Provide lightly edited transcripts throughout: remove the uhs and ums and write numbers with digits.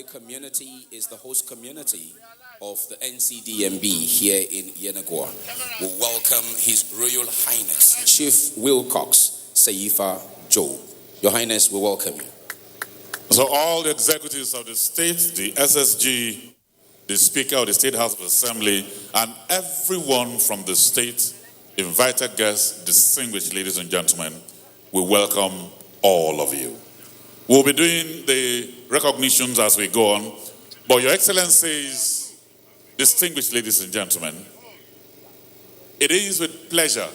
Somali community is the host community of the NCDMB here in Yenagoa. We welcome His Royal Highness, Chief Wilcox Seifa Joe. Your Highness, we welcome you. So all the executives of the state, the SSG, the Speaker of the State House of Assembly, and everyone from the state, invited guests, distinguished ladies and gentlemen, we welcome all of you. We'll be doing the recognitions as we go on, but Your Excellencies, distinguished ladies and gentlemen, it is with pleasure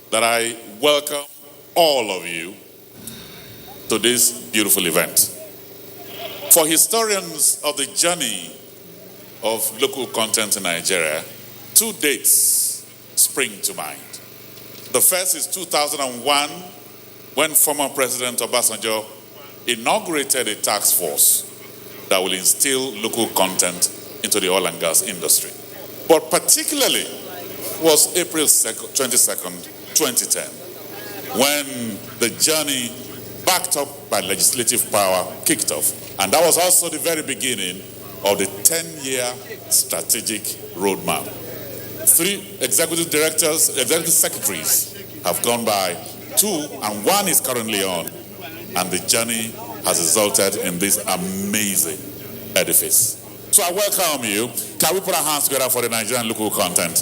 that I welcome all of you to this beautiful event. For historians of the journey of local content in Nigeria, two dates spring to mind. The first is 2001, when former President Obasanjo inaugurated a task force that will instill local content into the oil and gas industry. But particularly was April 22nd, 2010, when the journey backed up by legislative power kicked off. And that was also the very beginning of the 10-year strategic roadmap. 3 executive directors, executive secretaries have gone by, 2 and 1 is currently on. And the journey has resulted in this amazing edifice. So I welcome you. Can we put our hands together for the Nigerian local content?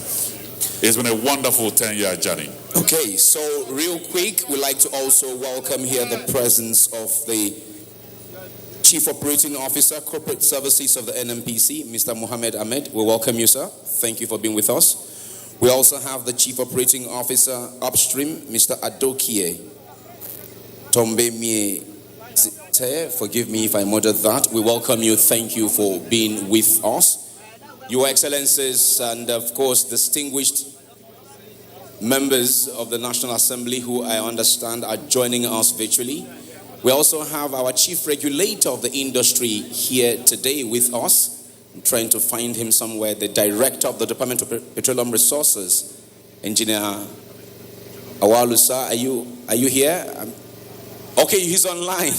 It's been a wonderful 10-year journey. Okay, so real quick, we'd like to also welcome here the presence of the Chief Operating Officer, Corporate Services of the NNPC, Mr. Mohammed Ahmed. We welcome you, sir. Thank you for being with us. We also have the Chief Operating Officer, Upstream, Mr. Adokie Tombe Mie. Forgive me if I murdered that. We welcome you. Thank you for being with us. Your Excellencies and, of course, distinguished members of the National Assembly who I understand are joining us virtually. We also have our Chief Regulator of the industry here today with us. I'm trying to find him somewhere. The Director of the Department of Petroleum Resources, Engineer Awalusa. Are you here? Okay, he's online.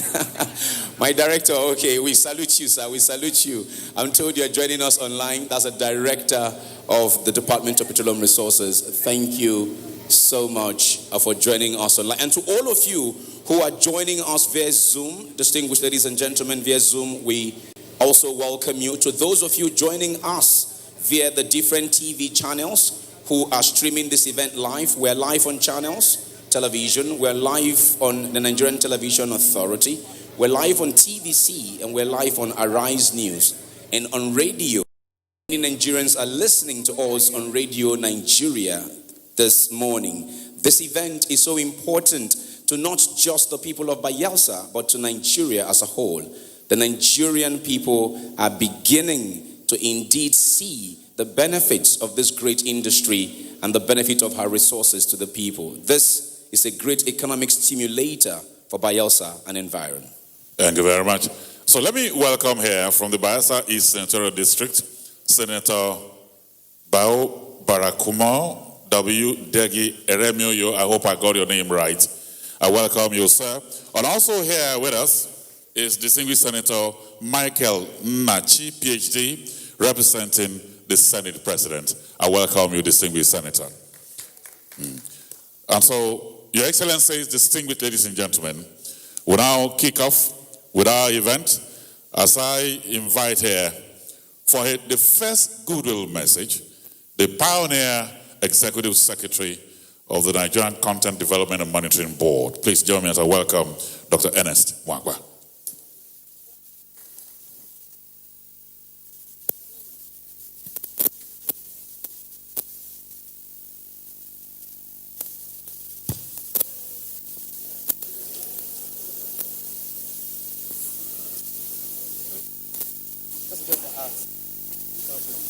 My director, okay, we salute you, sir. We salute you. I'm told you're joining us online. That's a director of the Department of Petroleum Resources. Thank you so much for joining us online. And to all of you who are joining us via Zoom, distinguished ladies and gentlemen, via Zoom, we also welcome you. To those of you joining us via the different TV channels who are streaming this event live, we're live on channels television, we're live on the Nigerian Television Authority, we're live on TVC, and we're live on Arise News. And on radio, many Nigerians are listening to us on Radio Nigeria this morning. This event is so important to not just the people of Bayelsa, but to Nigeria as a whole. The Nigerian people are beginning to indeed see the benefits of this great industry and the benefit of our resources to the people. This is a great economic stimulator for Bayelsa and environ. Thank you very much. So let me welcome here from the Bayelsa East Senatorial District, Senator Bao Barakumo W. Degi Eremioyo. I hope I got your name right. I welcome you, sir. And also here with us is distinguished Senator Michael Nachi, PhD, representing the Senate President. I welcome you, distinguished Senator. And so, Your Excellencies, distinguished ladies and gentlemen, we now kick off with our event as I invite here for the first goodwill message, the pioneer Executive Secretary of the Nigerian Content Development and Monitoring Board. Please join me as I welcome Dr. Ernest Mwagwa.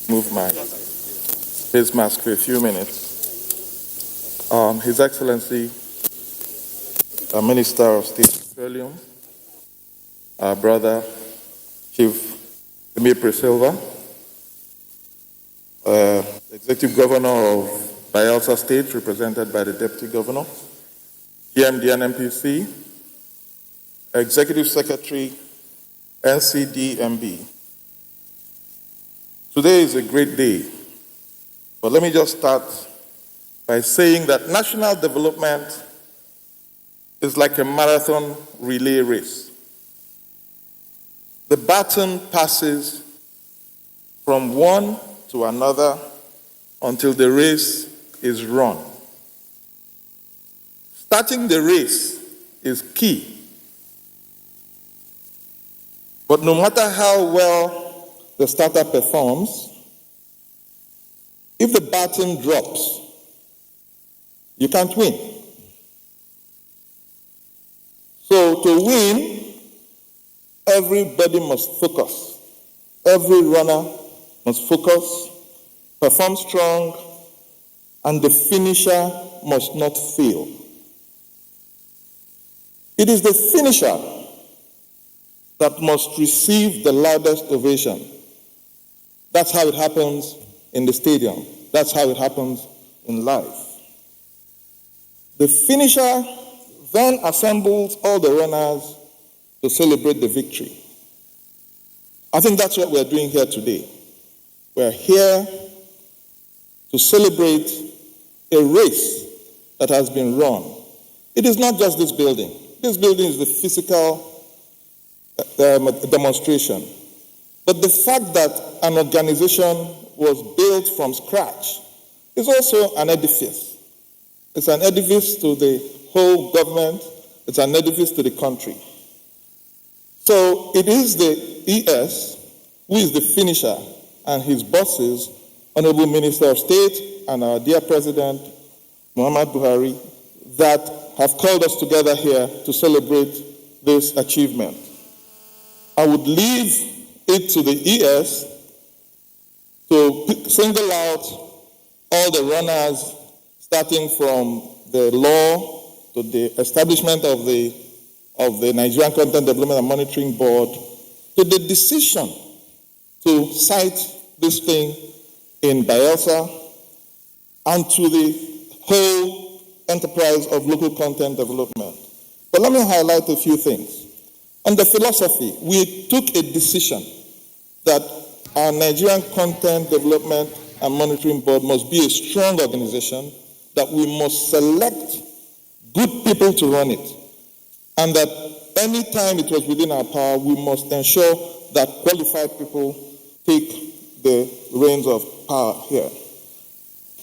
Move my face mask for a few minutes. His Excellency, Minister of State Petroleum, our brother, Chief Emir Priscilla, Executive Governor of Bayelsa State, represented by the Deputy Governor, GMD NNPC, Executive Secretary NCDMB. Today is a great day, but let me just start by saying that national development is like a marathon relay race. The baton passes from one to another until the race is run. Starting the race is key. But no matter how well the starter performs, if the baton drops, you can't win. So to win, everybody must focus. Every runner must focus, perform strong, and the finisher must not fail. It is the finisher that must receive the loudest ovation. That's how it happens in the stadium. That's how it happens in life. The finisher then assembles all the runners to celebrate the victory. I think that's what we're doing here today. We're here to celebrate a race that has been run. It is not just this building. This building is the physical demonstration. But the fact that an organization was built from scratch is also an edifice. It's an edifice to the whole government. It's an edifice to the country. So it is the ES who is the finisher, and his bosses, Honorable Minister of State and our dear President, Muhammad Buhari, that have called us together here to celebrate this achievement. I would leave it to the ES to single out all the runners, starting from the law to the establishment of the Nigerian Content Development and Monitoring Board, to the decision to cite this thing in Bayelsa, and to the whole enterprise of local content development. But let me highlight a few things. On the philosophy, we took a decision that our Nigerian Content Development and Monitoring Board must be a strong organization, that we must select good people to run it, and that any time it was within our power, we must ensure that qualified people take the reins of power here.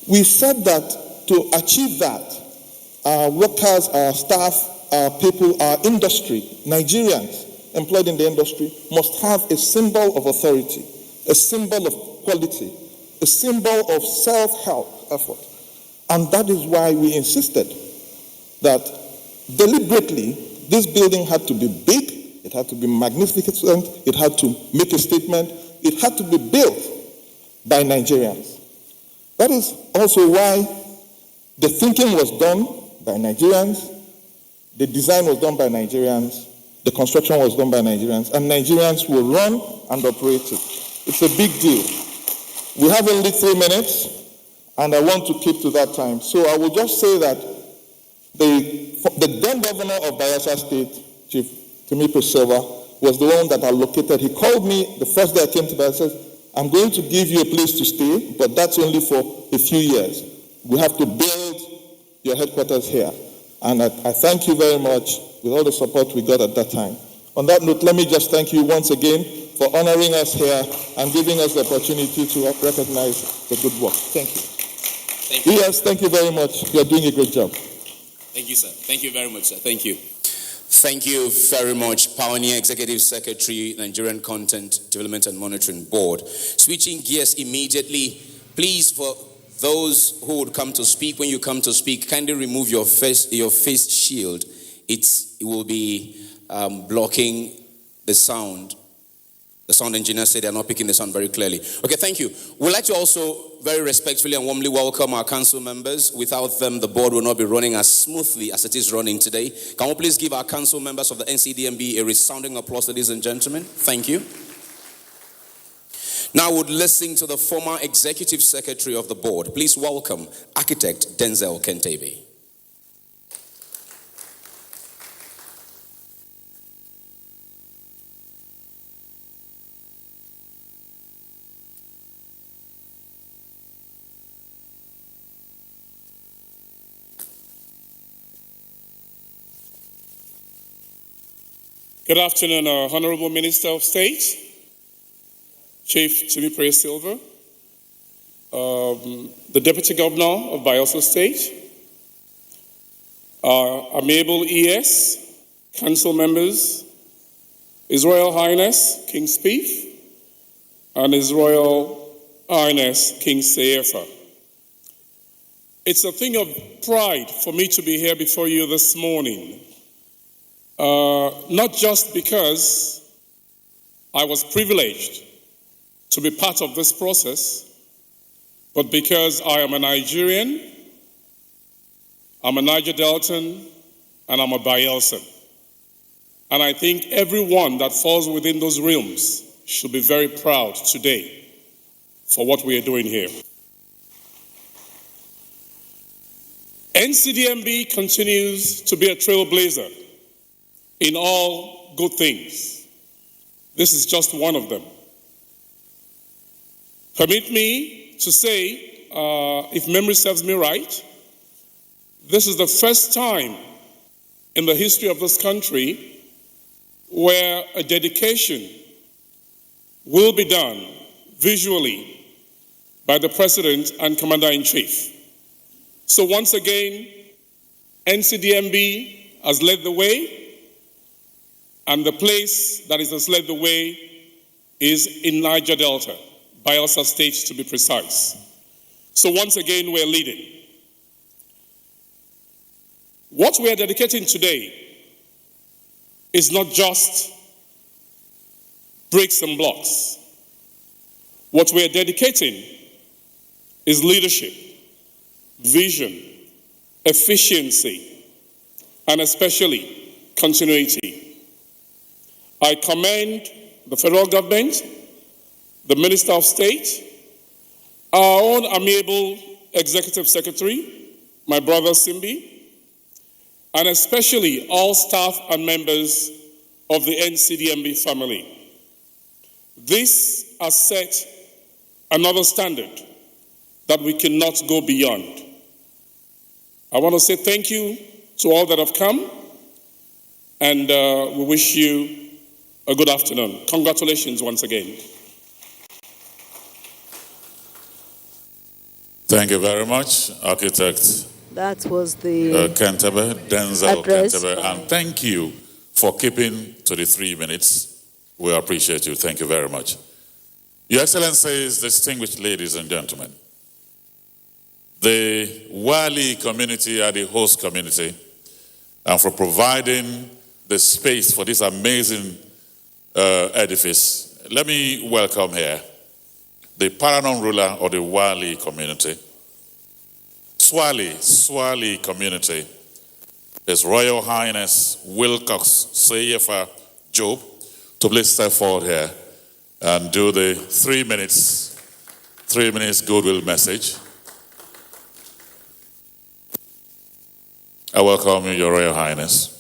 We said that to achieve that, our workers, our staff, our people, our industry, Nigerians employed in the industry must have a symbol of authority, a symbol of quality, a symbol of self-help effort. And that is why we insisted that deliberately this building had to be big, it had to be magnificent, it had to make a statement, it had to be built by Nigerians. That is also why the thinking was done by Nigerians, the design was done by Nigerians, the construction was done by Nigerians, and Nigerians will run and operate it. It's a big deal. We have only 3 minutes, and I want to keep to that time. So I will just say that the then governor of Bayelsa State, Chief Timipo Silva, was the one that allocated. He called me the first day I came to Bayelsa. I'm going to give you a place to stay, but that's only for a few years. We have to build your headquarters here. And I thank you very much with all the support we got at that time. On that note, let me just thank you once again for honoring us here and giving us the opportunity to recognize the good work. Thank you. Thank you. Yes, thank you very much. You're doing a great job. Thank you, sir. Thank you very much, sir. Thank you. Thank you very much, Pioneer Executive Secretary, Nigerian Content Development and Monitoring Board. Switching gears immediately, please, for those who would come to speak, when you come to speak, kindly remove your face shield. It will be blocking the sound. The sound engineer said they're not picking the sound very clearly. Okay, thank you. We'd like to also very respectfully and warmly welcome our council members. Without them, the board will not be running as smoothly as it is running today. Can we please give our council members of the NCDMB a resounding applause, ladies and gentlemen? Thank you. Now I would listen to the former executive secretary of the board. Please welcome architect Denzel Kentebe. Good afternoon, Honorable Minister of State, Chief Timipre Silva, the Deputy Governor of Bayelsa State, amiable ES, Council members, His Royal Highness King Spieth, and His Royal Highness King Seyefa. It's a thing of pride for me to be here before you this morning. Not just because I was privileged to be part of this process, but because I am a Nigerian, I'm a Niger Deltan, and I'm a Bayelsan. And I think everyone that falls within those realms should be very proud today for what we are doing here. NCDMB continues to be a trailblazer in all good things. This is just one of them. Permit me to say, if memory serves me right, this is the first time in the history of this country where a dedication will be done visually by the President and Commander-in-Chief. So once again, NCDMB has led the way, and the place that has led the way is in Niger Delta, Bayelsa State to be precise. So once again, we're leading. What we are dedicating today is not just bricks and blocks. What we are dedicating is leadership, vision, efficiency, and especially continuity. I commend the federal government, the Minister of State, our own amiable Executive Secretary, my brother Simbi, and especially all staff and members of the NCDMB family. This has set another standard that we cannot go beyond. I want to say thank you to all that have come, and we wish you a good afternoon. Congratulations once again. Thank you very much, Architect. That was the Kentebe, Denzel address. Kentebe, and thank you for keeping to the 3 minutes. We appreciate you. Thank you very much. Your Excellencies, distinguished ladies and gentlemen, the Wali community are the host community, and for providing the space for this amazing edifice, let me welcome here the paramount ruler of the Wali community, Swali community, His Royal Highness Wilcox Seyefa Job, to please step forward here and do the 3 minutes goodwill message. I welcome you, Your Royal Highness.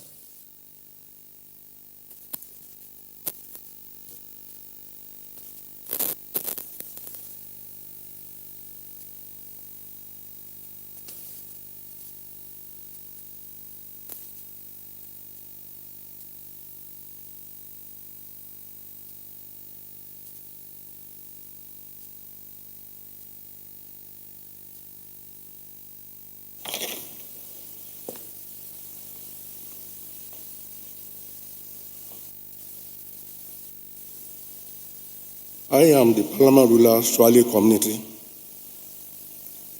I am the Parliament ruler, Swali community.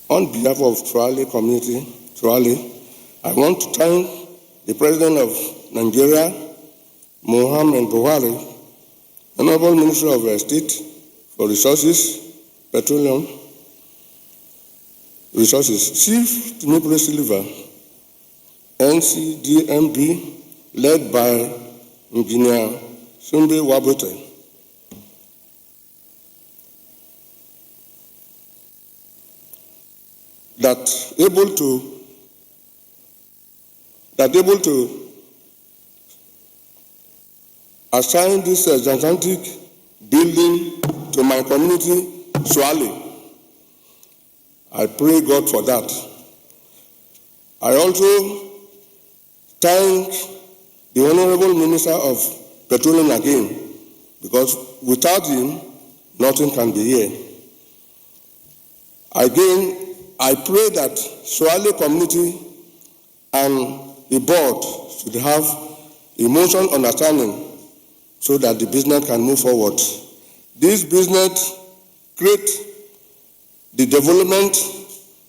On behalf of Swali community, I want to thank the President of Nigeria, Muhammad Buhari, Honorable Minister of State for Resources, Petroleum Resources, Chief Timipre Silva, NCDMB, led by Engineer Sumbe Wabote, that able to assign this gigantic building to my community, Swali. I pray God for that. I also thank the Honorable Minister of petroleum again, because without him, nothing can be here. Again, I pray that Swale community and the board should have emotional understanding so that the business can move forward. This business creates the development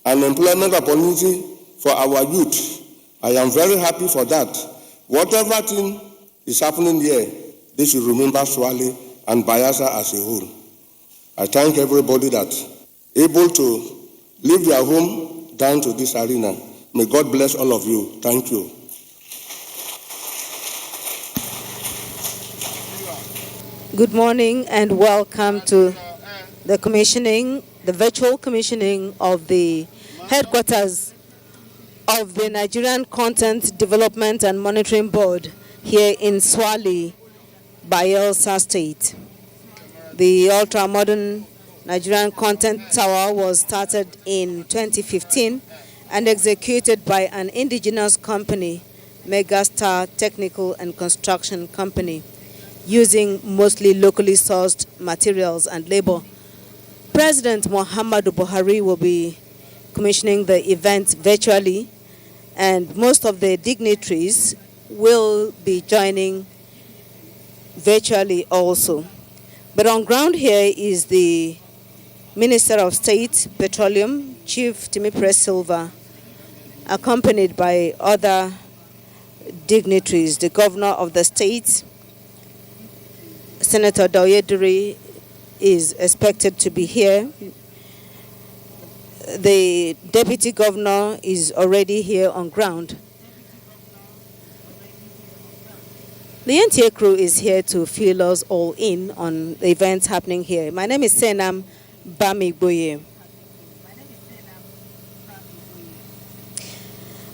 and employment opportunity for our youth. I am very happy for that. Whatever thing is happening here, they should remember Swale and Bayelsa as a whole. I thank everybody that able to leave their home down to this arena. May God bless all of you. Thank you. Good morning and welcome to the commissioning, the virtual commissioning of the headquarters of the Nigerian Content Development and Monitoring Board here in Swale, Bayelsa State. The ultra-modern Nigerian Content Tower was started in 2015 and executed by an indigenous company, Megastar Technical and Construction Company, using mostly locally sourced materials and labor. President Muhammadu Buhari will be commissioning the event virtually, and most of the dignitaries will be joining virtually also. But on ground here is the Minister of State, Petroleum, Chief Timipre Silva, accompanied by other dignitaries. The Governor of the state, Senator Daoyediri, is expected to be here. The Deputy Governor is already here on ground. The NTA crew is here to fill us all in on the events happening here. My name is Senam Bamigboye.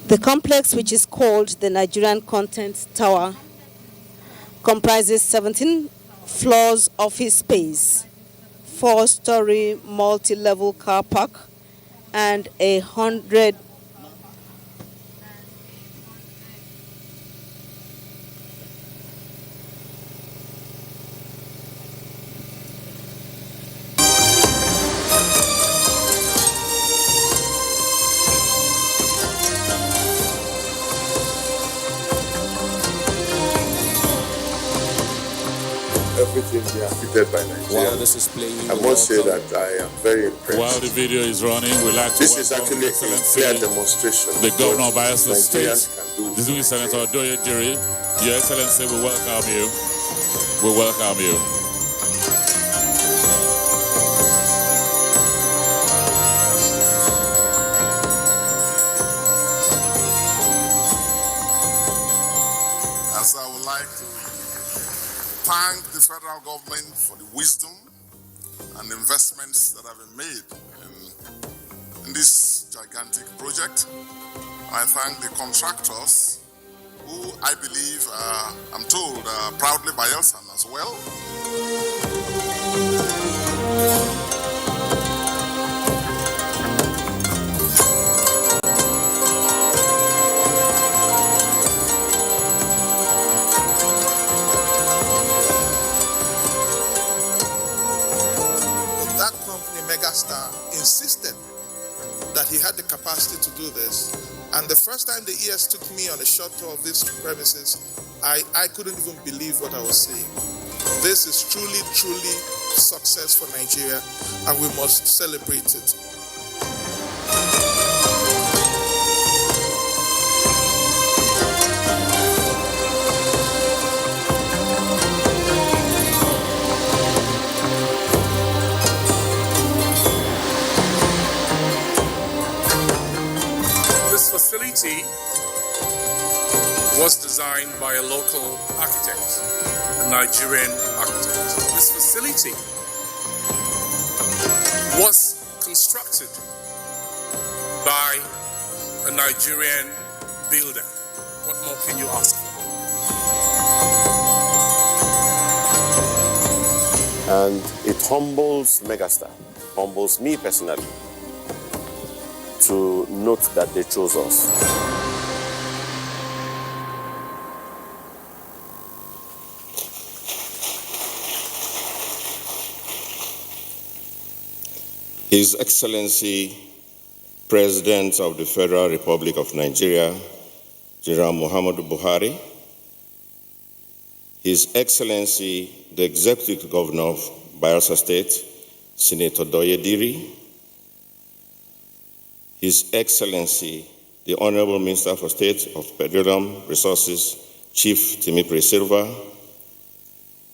The complex, which is called the Nigerian Content Tower, comprises 17 floors office space, 4-story multi-level car park, and 100 everything they are fitted by Nigeria. While this is playing, I must say that I am very impressed. While the video is running, we'd like to This is welcome actually a Excellency, clear demonstration the of Governor of what Bayelsa State, Nigerians can do. Distinguished Senator Daoyediri. Your Excellency, we welcome you. We welcome you. As I would like to thank the federal government for the wisdom and investments that have been made in this gigantic project. I thank the contractors who I believe, I'm told, are proudly Bayelsan as well. That company, Megastar, insisted that he had the capacity to do this. And the first time the ES took me on a short tour of these premises, I couldn't even believe what I was seeing. This is truly, truly success for Nigeria, and we must celebrate it. This facility was designed by a local architect, a Nigerian architect. This facility was constructed by a Nigerian builder. What more can you ask for? And it humbles Megastar, humbles me personally, to note that they chose us. His Excellency, President of the Federal Republic of Nigeria, General Muhammadu Buhari, His Excellency, the Executive Governor of Bayelsa State, Senator Doyediri, His Excellency, the Honorable Minister for State of Petroleum Resources, Chief Timipri Silva,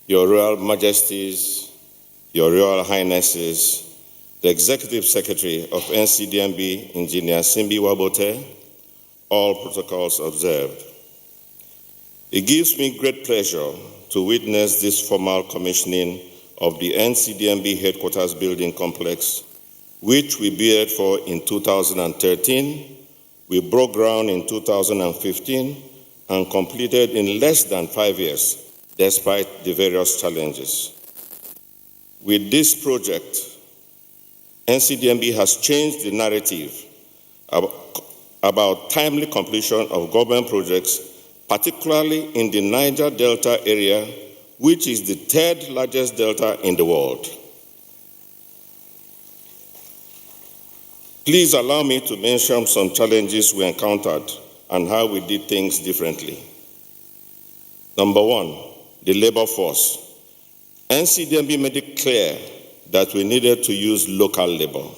Your Royal Majesties, Your Royal Highnesses, the Executive Secretary of NCDMB, Engineer Simbi Wabote, all protocols observed. It gives me great pleasure to witness this formal commissioning of the NCDMB headquarters building complex, which we bid for in 2013, we broke ground in 2015, and completed in less than 5 years, despite the various challenges. With this project, NCDMB has changed the narrative about timely completion of government projects, particularly in the Niger Delta area, which is the third largest delta in the world. Please allow me to mention some challenges we encountered and how we did things differently. Number one, the labor force. NCDMB made it clear that we needed to use local labor,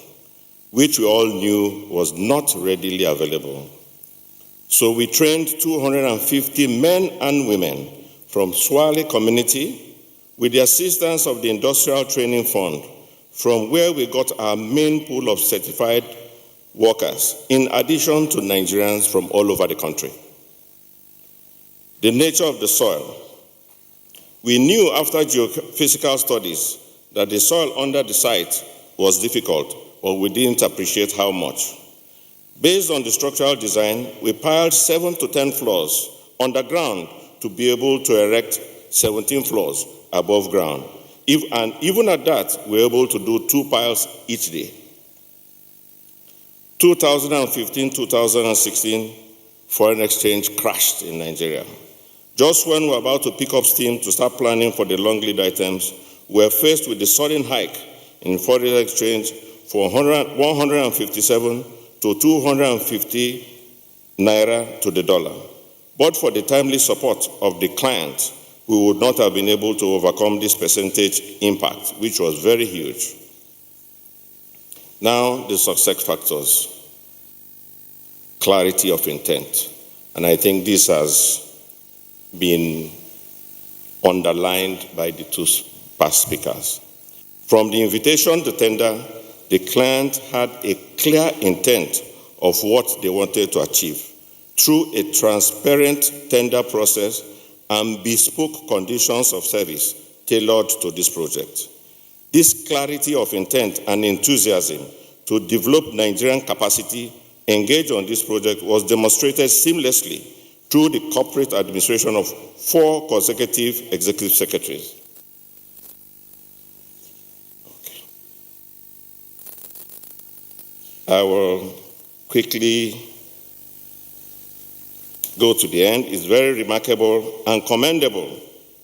which we all knew was not readily available. So we trained 250 men and women from Swale community with the assistance of the Industrial Training Fund, from where we got our main pool of certified workers, in addition to Nigerians from all over the country. The nature of the soil. We knew after geophysical studies that the soil under the site was difficult, but we didn't appreciate how much. Based on the structural design, we piled 7 to 10 floors underground to be able to erect 17 floors above ground. And even at that, we were able to do 2 piles each day. 2015-2016, foreign exchange crashed in Nigeria. Just when we were about to pick up steam to start planning for the long lead items, we were faced with the sudden hike in foreign exchange from 157 to 250 naira to the dollar. But for the timely support of the client, we would not have been able to overcome this percentage impact, which was very huge. Now, the success factors. Clarity of intent. And I think this has been underlined by the 2 past speakers. From the invitation to tender, the client had a clear intent of what they wanted to achieve through a transparent tender process and bespoke conditions of service tailored to this project. This clarity of intent and enthusiasm to develop Nigerian capacity engaged on this project was demonstrated seamlessly through the corporate administration of 4 consecutive executive secretaries. Okay. I will quickly go to the end. It's very remarkable and commendable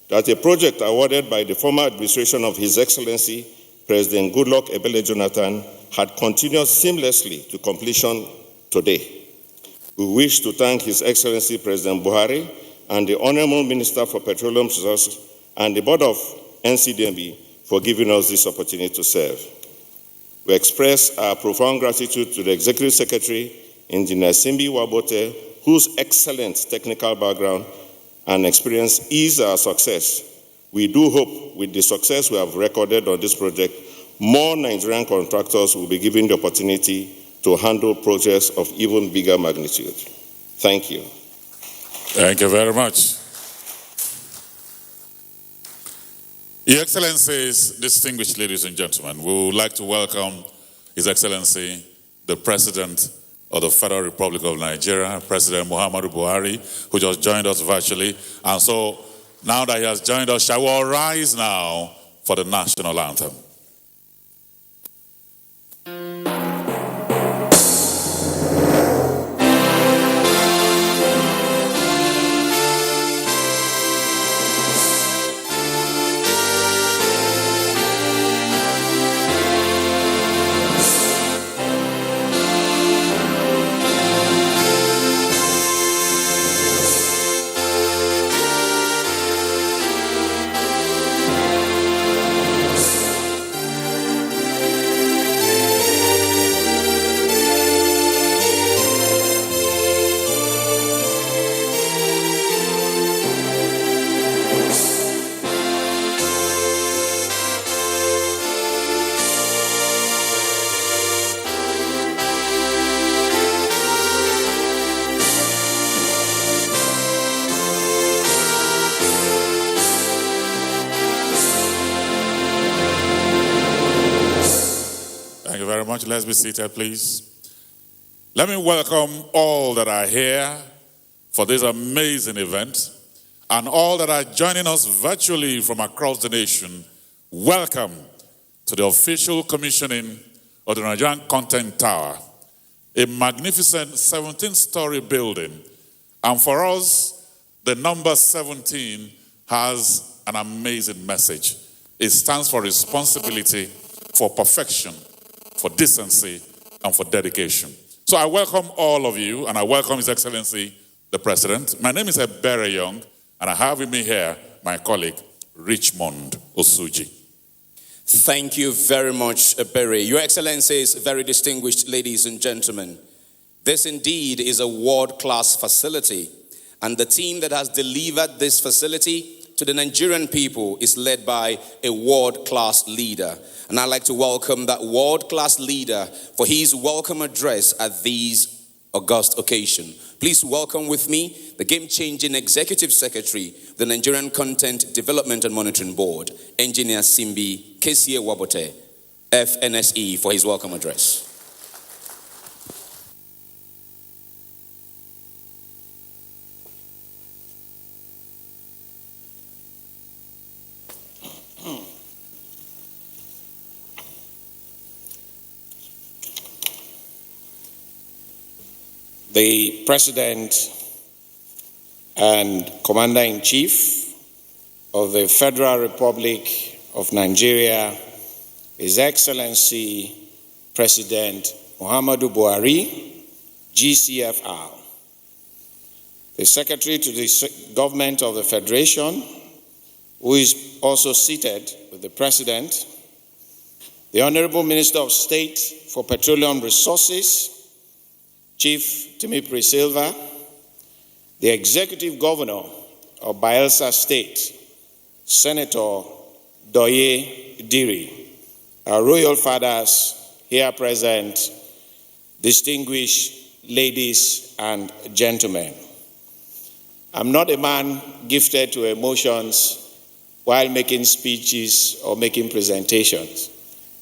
that a project awarded by the former administration of His Excellency President Goodluck Ebele Jonathan had continued seamlessly to completion today. We wish to thank His Excellency President Buhari and the Honorable Minister for Petroleum Resources and the Board of NCDMB for giving us this opportunity to serve. We express our profound gratitude to the Executive Secretary, Engineer Simbi Wabote, whose excellent technical background and experience is our success. We do hope with the success we have recorded on this project, more Nigerian contractors will be given the opportunity to handle projects of even bigger magnitude. Thank you. Thank you very much. Your Excellencies, distinguished ladies and gentlemen, we would like to welcome His Excellency, the President of the Federal Republic of Nigeria, President Muhammadu Buhari, who just joined us virtually. And so, now that he has joined us, shall we all rise now for the national anthem? much. Let's be seated, please. Let me welcome all that are here for this amazing event and all that are joining us virtually from across the nation. Welcome to the official commissioning of the Nigerian Content Tower, a magnificent 17-story building. And for us, the number 17 has an amazing message. It stands for responsibility, for perfection, for decency, and for dedication. So I welcome all of you, and I welcome His Excellency, the President. My name is Ebere Young, and I have with me here my colleague, Richmond Osuji. Thank you very much, Ebere. Your Excellencies, very distinguished ladies and gentlemen, this indeed is a world-class facility, and the team that has delivered this facility to the Nigerian people is led by a world-class leader. And I'd like to welcome that world-class leader for his welcome address at this august occasion. Please welcome with me the game-changing Executive Secretary, the Nigerian Content Development and Monitoring Board, Engineer Simbi Kesie Wabote, FNSE, for his welcome address. The President and Commander-in-Chief of the Federal Republic of Nigeria, His Excellency President Muhammadu Buhari, GCFR, the Secretary to the Government of the Federation, who is also seated with the President, the Honorable Minister of State for Petroleum Resources, Chief Timipri Silva, the Executive Governor of Bayelsa State, Senator Doye Diri, our royal fathers here present, distinguished ladies and gentlemen. I'm not a man gifted to emotions while making speeches or making presentations,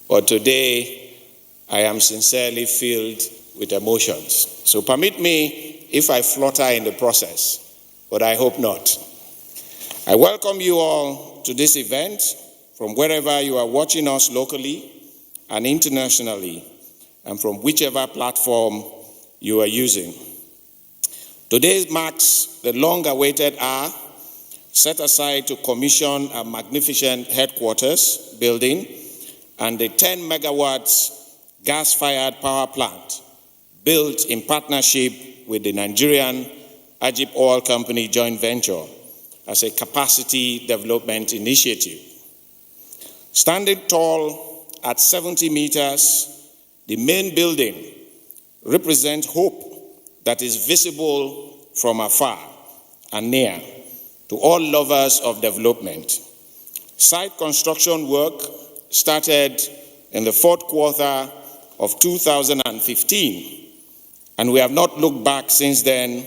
but today I am sincerely filled with emotions. So permit me if I flutter in the process, but I hope not. I welcome you all to this event from wherever you are watching us locally and internationally, and from whichever platform you are using. Today marks the long-awaited hour set aside to commission a magnificent headquarters building and the 10 megawatts gas-fired power plant built in partnership with the Nigerian Ajib Oil Company joint venture as a capacity development initiative. Standing tall at 70 meters, the main building represents hope that is visible from afar and near to all lovers of development. Site construction work started in the fourth quarter of 2015, and we have not looked back since then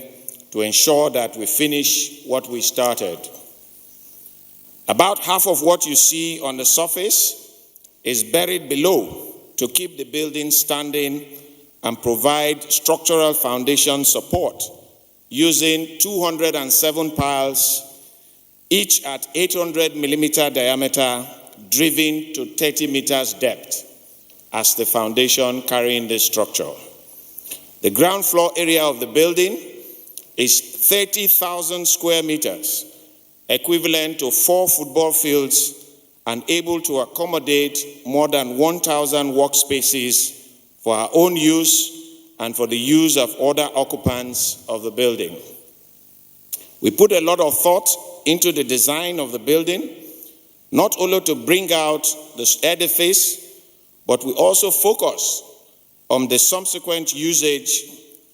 to ensure that we finish what we started. About half of what you see on the surface is buried below to keep the building standing and provide structural foundation support using 207 piles, each at 800 millimeter diameter, driven to 30 meters depth as the foundation carrying this structure. The ground floor area of the building is 30,000 square meters, equivalent to 4 football fields and able to accommodate more than 1,000 workspaces for our own use and for the use of other occupants of the building. We put a lot of thought into the design of the building, not only to bring out the edifice, but we also focus on the subsequent usage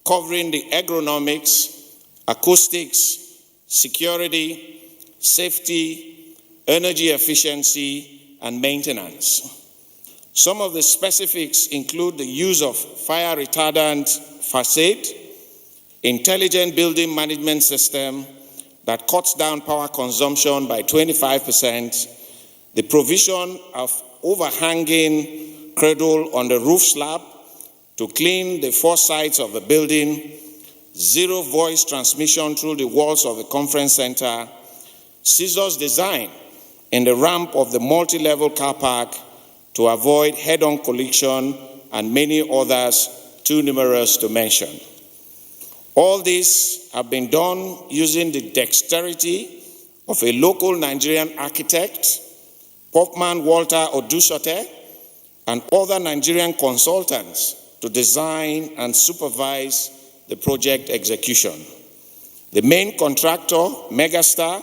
covering the ergonomics, acoustics, security, safety, energy efficiency, and maintenance. Some of the specifics include the use of fire retardant facade, intelligent building management system that cuts down power consumption by 25%, the provision of overhanging cradle on the roof slab to clean the four sides of the building, zero voice transmission through the walls of the conference center, scissors design in the ramp of the multi-level car park to avoid head-on collision, and many others too numerous to mention. All this have been done using the dexterity of a local Nigerian architect, Popman Walter Odusote, and other Nigerian consultants to design and supervise the project execution. The main contractor, Megastar,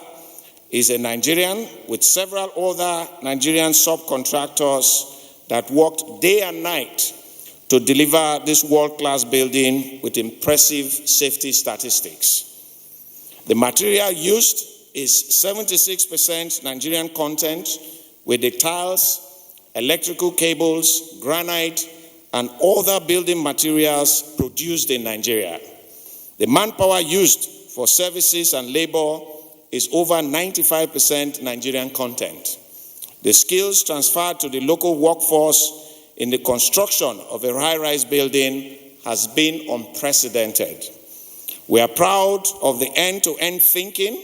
is a Nigerian with several other Nigerian subcontractors that worked day and night to deliver this world-class building with impressive safety statistics. The material used is 76% Nigerian content, with the tiles, electrical cables, granite, and other building materials produced in Nigeria. The manpower used for services and labor is over 95% Nigerian content. The skills transferred to the local workforce in the construction of a high-rise building has been unprecedented. We are proud of the end-to-end thinking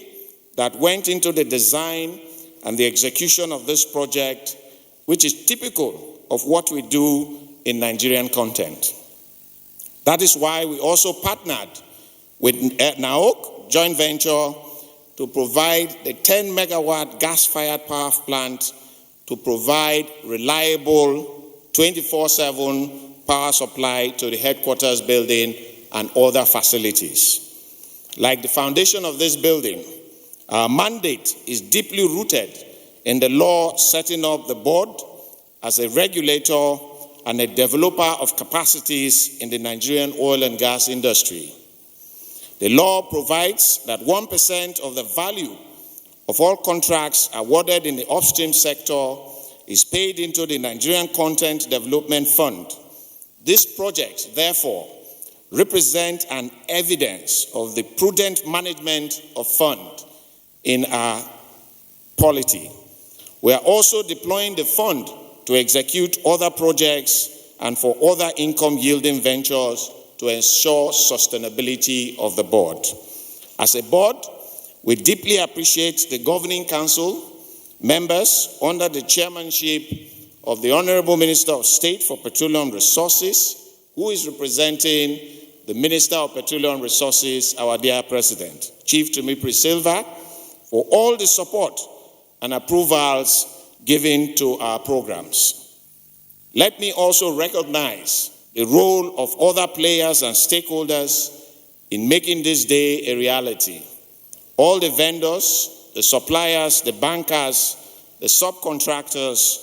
that went into the design and the execution of this project, which is typical of what we do in Nigerian content. That is why we also partnered with NAOC joint venture to provide the 10 megawatt gas-fired power plant to provide reliable 24/7 power supply to the headquarters building and other facilities. Like the foundation of this building, our mandate is deeply rooted in the law setting up the board as a regulator and a developer of capacities in the Nigerian oil and gas industry. The law provides that 1% of the value of all contracts awarded in the upstream sector is paid into the Nigerian Content Development Fund. This project, therefore, represents an evidence of the prudent management of fund in our polity. We are also deploying the fund to execute other projects and for other income-yielding ventures to ensure sustainability of the board. As a board, we deeply appreciate the Governing Council members under the chairmanship of the Honorable Minister of State for Petroleum Resources, who is representing the Minister of Petroleum Resources, our dear President, Chief Tumipri Silva, for all the support and approvals given to our programs. Let me also recognize the role of other players and stakeholders in making this day a reality. All the vendors, the suppliers, the bankers, the subcontractors,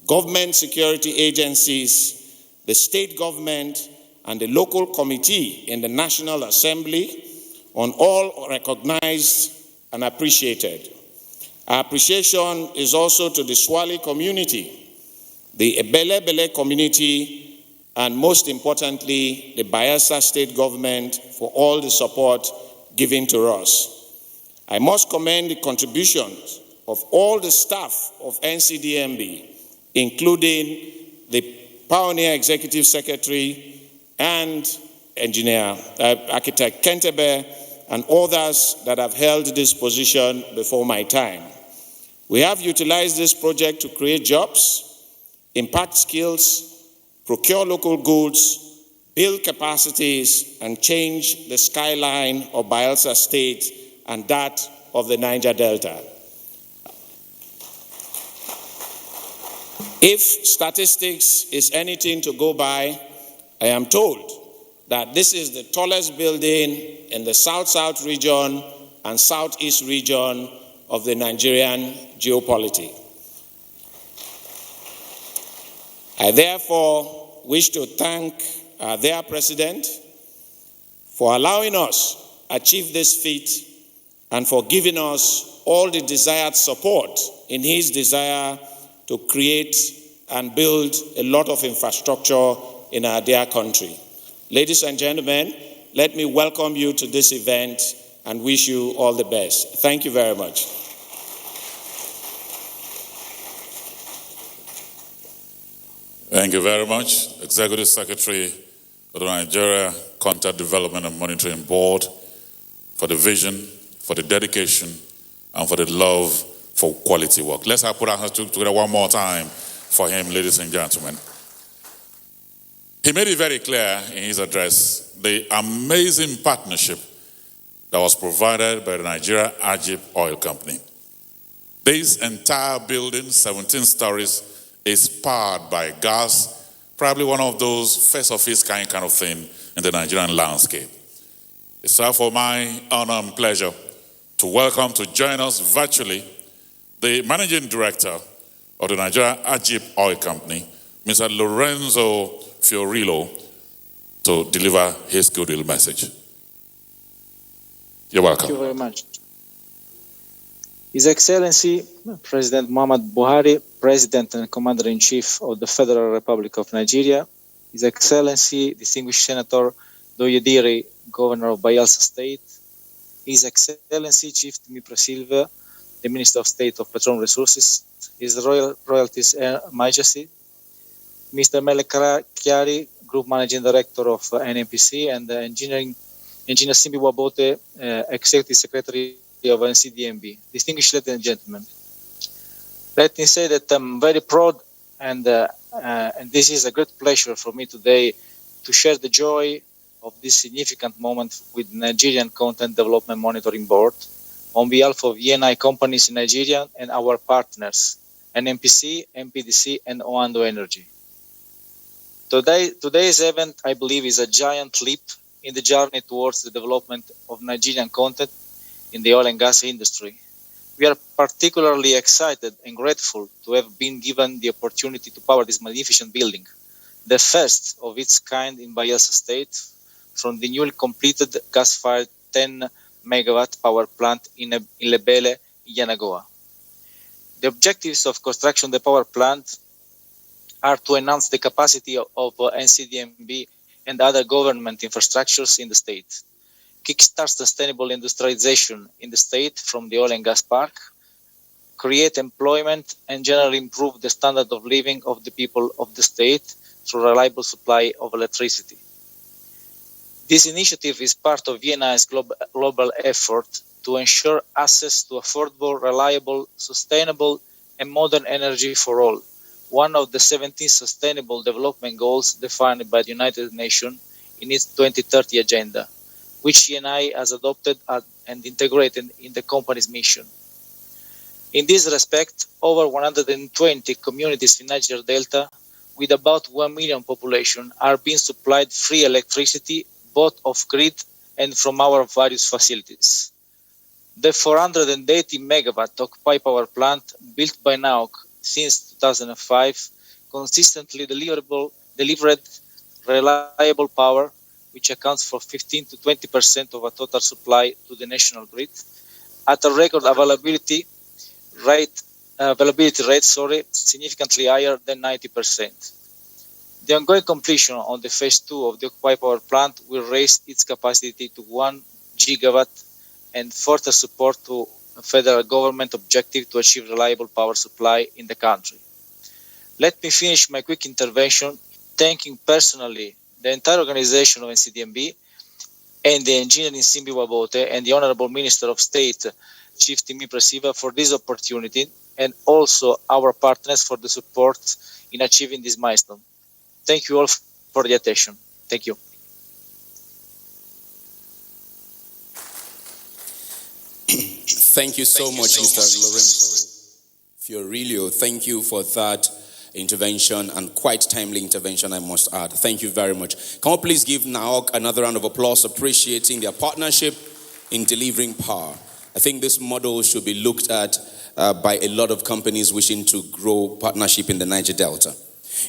government security agencies, the state government, and the local committee in the National Assembly, on all recognized and appreciated. Our appreciation is also to the Swale community, the Ebele community, and most importantly, the Bayelsa state government for all the support given to us. I must commend the contributions of all the staff of NCDMB, including the Pioneer Executive Secretary and Architect Kentebe, and others that have held this position before my time. We have utilized this project to create jobs, impact skills, procure local goods, build capacities, and change the skyline of Bayelsa State and that of the Niger Delta. If statistics is anything to go by, I am told that this is the tallest building in the South-South region and Southeast region of the Nigerian geopolity. I therefore wish to thank their president for allowing us to achieve this feat and for giving us all the desired support in his desire to create and build a lot of infrastructure in our dear country. Ladies and gentlemen, let me welcome you to this event and wish you all the best. Thank you very much. Thank you very much, Executive Secretary of the Nigeria Content Development and Monitoring Board, for the vision, for the dedication, and for the love for quality work. Let's put our hands together one more time for him, ladies and gentlemen. He made it very clear in his address the amazing partnership that was provided by the Nigeria Ajib Oil Company. This entire building, 17 stories, is powered by gas, probably one of those first of its kind of thing in the Nigerian landscape. It's therefore my honor and pleasure to welcome to join us virtually the Managing Director of the Nigeria Ajib Oil Company, Mr. Lorenzo Fiorillo, to deliver his goodwill message. You're welcome. Thank you very much. His Excellency President Muhammad Buhari, President and Commander-in-Chief of the Federal Republic of Nigeria, His Excellency Distinguished Senator Doyediri, Governor of Bayelsa State, His Excellency Chief Timipra Silva, the Minister of State of Petroleum Resources, His Royalties Majesty, Mr. Mele Chiari, Group Managing Director of NNPC, and Engineer Simbi Wabote, Executive Secretary of NCDMB. Distinguished ladies and gentlemen, let me say that I'm very proud and this is a great pleasure for me today to share the joy of this significant moment with Nigerian Content Development Monitoring Board on behalf of ENI companies in Nigeria and our partners, NNPC, MPDC, and Oando Energy. Today's event, I believe, is a giant leap in the journey towards the development of Nigerian content in the oil and gas industry. We are particularly excited and grateful to have been given the opportunity to power this magnificent building, the first of its kind in Bayelsa State, from the newly completed gas-fired 10-megawatt power plant in Lebele, Yanagoa. The objectives of construction of the power plant are to enhance the capacity of NCDMB and other government infrastructures in the state, kickstart sustainable industrialization in the state from the oil and gas park, create employment, and generally improve the standard of living of the people of the state through reliable supply of electricity. This initiative is part of ENI's global effort to ensure access to affordable, reliable, sustainable, and modern energy for all, one of the 17 Sustainable Development Goals defined by the United Nations in its 2030 agenda, which ENI has adopted and integrated in the company's mission. In this respect, over 120 communities in Niger Delta, with about 1 million population, are being supplied free electricity, both off-grid and from our various facilities. The 480 megawatt Occupy power plant, built by NAOC since 2005, consistently delivered reliable power, which accounts for 15 to 20% of our total supply to the national grid, at a record availability rate, significantly higher than 90%. The ongoing completion on the phase 2 of the Occupy power plant will raise its capacity to 1 gigawatt and further support to a federal government objective to achieve reliable power supply in the country. Let me finish my quick intervention thanking personally the entire organization of NCDMB and the engineer Simbi Wabote and the Honorable Minister of State, Chief Timipra Silva, for this opportunity, and also our partners for the support in achieving this milestone. Thank you all for the attention. Thank you. Thank you so much, Mr. Lorenzo Fiorillo. Thank you for that intervention, and quite timely intervention, I must add. Thank you very much. Can we please give NAOC another round of applause, appreciating their partnership in delivering power. I think this model should be looked at by a lot of companies wishing to grow partnership in the Niger Delta.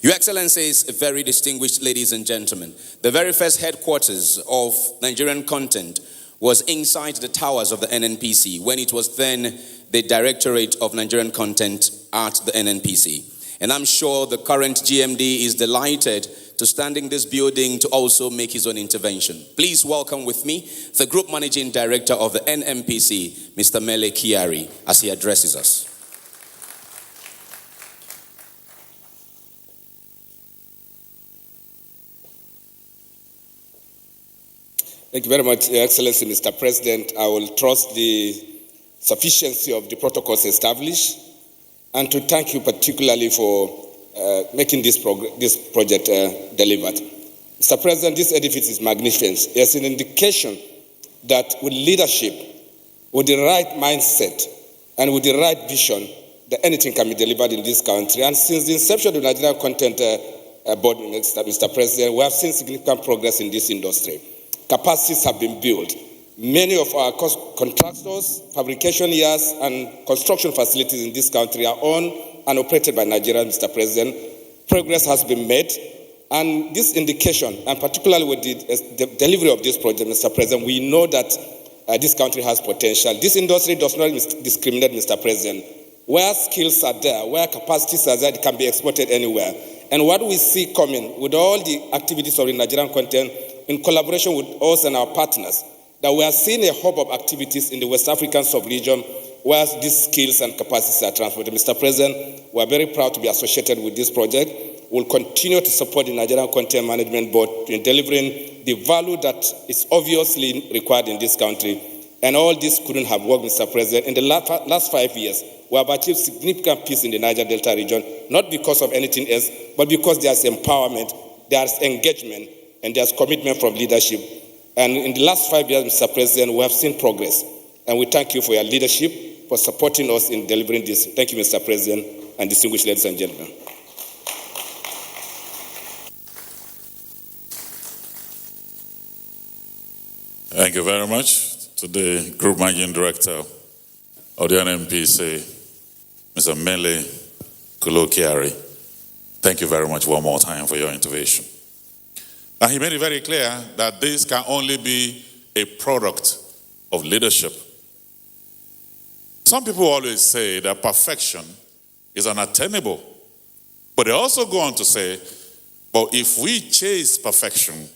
Your Excellencies, very distinguished ladies and gentlemen, the very first headquarters of Nigerian Content was inside the towers of the NNPC, when it was then the Directorate of Nigerian Content at the NNPC. And I'm sure the current GMD is delighted to stand in this building to also make his own intervention. Please welcome with me the Group Managing Director of the NNPC, Mr. Mele Chiari, as he addresses us. Thank you very much, Your Excellency, Mr. President. I will trust the sufficiency of the protocols established, and to thank you particularly for making this project delivered. Mr. President, this edifice is magnificent. It's an indication that with leadership, with the right mindset, and with the right vision, that anything can be delivered in this country. And since the inception of the Nigerian Content Board, Mr. President, we have seen significant progress in this industry. Capacities have been built. Many of our contractors, fabrication yards, and construction facilities in this country are owned and operated by Nigerians, Mr. President. Progress has been made, and this indication, and particularly with the delivery of this project, Mr. President, we know that this country has potential. This industry does not discriminate, Mr. President. Where skills are there, where capacities are there, it can be exported anywhere. And what we see coming with all the activities of the Nigerian Content, in collaboration with us and our partners, that we are seeing a hub of activities in the West African sub-region where these skills and capacities are transported. Mr. President, we are very proud to be associated with this project. We'll continue to support the Nigerian Content Management Board in delivering the value that is obviously required in this country. And all this couldn't have worked, Mr. President. In the last 5 years, we have achieved significant peace in the Niger Delta region, not because of anything else, but because there's empowerment, there's engagement, and there's commitment from leadership. And in the last 5 years, Mr. President, we have seen progress. And we thank you for your leadership, for supporting us in delivering this. Thank you, Mr. President, and distinguished ladies and gentlemen. Thank you very much to the Group Managing Director of the NNPC, Mr. Mele Kulokiari. Thank you very much one more time for your intervention. And he made it very clear that this can only be a product of leadership. Some people always say that perfection is unattainable. But they also go on to say, but if we chase perfection,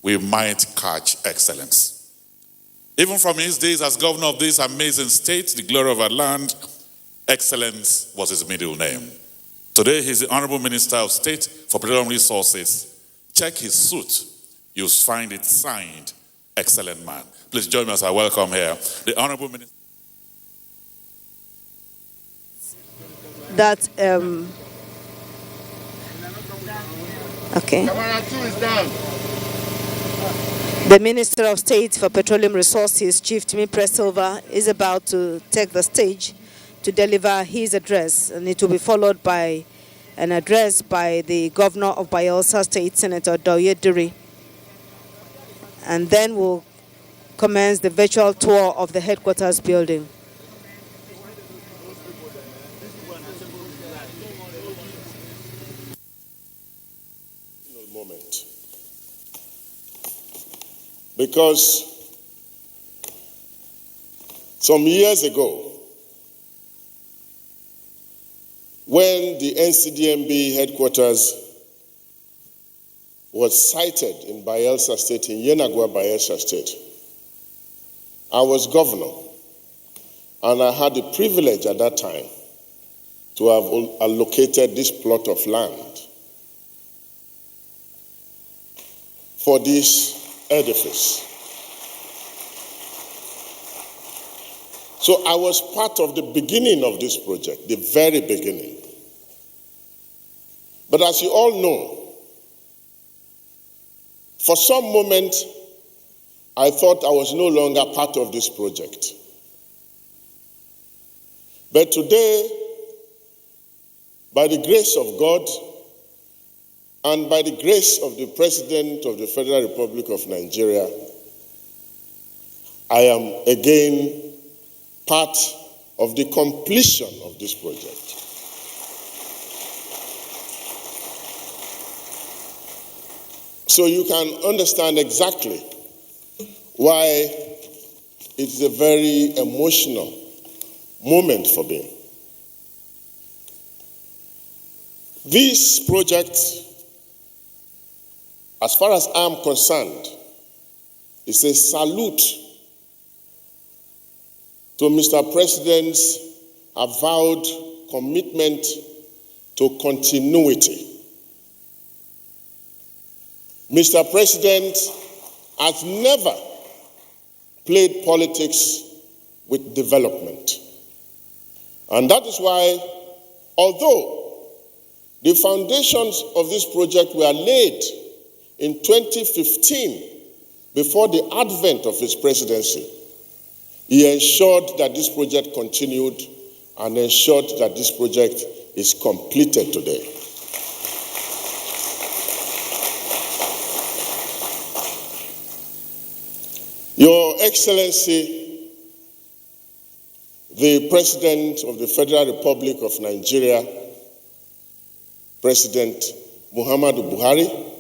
we might catch excellence. Even from his days as governor of this amazing state, the glory of our land, excellence was his middle name. Today, he's the Honorable Minister of State for Petroleum Resources. Check his suit. You'll find it signed, excellent man. Please join me as I welcome here the Honorable Minister. That, okay. The Minister of State for Petroleum Resources, Chief Timi Presilva, is about to take the stage to deliver his address, and it will be followed by an address by the Governor of Bayelsa State, Senator Doye Duri. And then we'll commence the virtual tour of the headquarters building. Moment. Because some years ago, when the NCDMB headquarters was sited in Bayelsa State, in Yenagua, Bayelsa State, I was governor, and I had the privilege at that time to have allocated this plot of land for this edifice. So I was part of the beginning of this project, the very beginning. But as you all know, for some moment, I thought I was no longer part of this project. But today, by the grace of God and by the grace of the President of the Federal Republic of Nigeria, I am again part of the completion of this project. So you can understand exactly why it's a very emotional moment for me. This project, as far as I'm concerned, is a salute to Mr. President's avowed commitment to continuity. Mr. President has never played politics with development. And that is why, although the foundations of this project were laid in 2015, before the advent of his presidency, he ensured that this project continued and ensured that this project is completed today. Your Excellency, the President of the Federal Republic of Nigeria, President Muhammadu Buhari,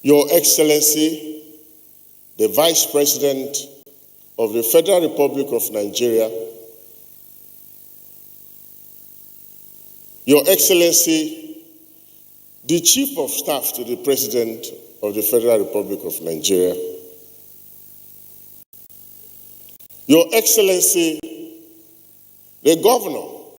Your Excellency, the Vice President of the Federal Republic of Nigeria, Your Excellency, the Chief of Staff to the President of the Federal Republic of Nigeria, Your Excellency, the Governor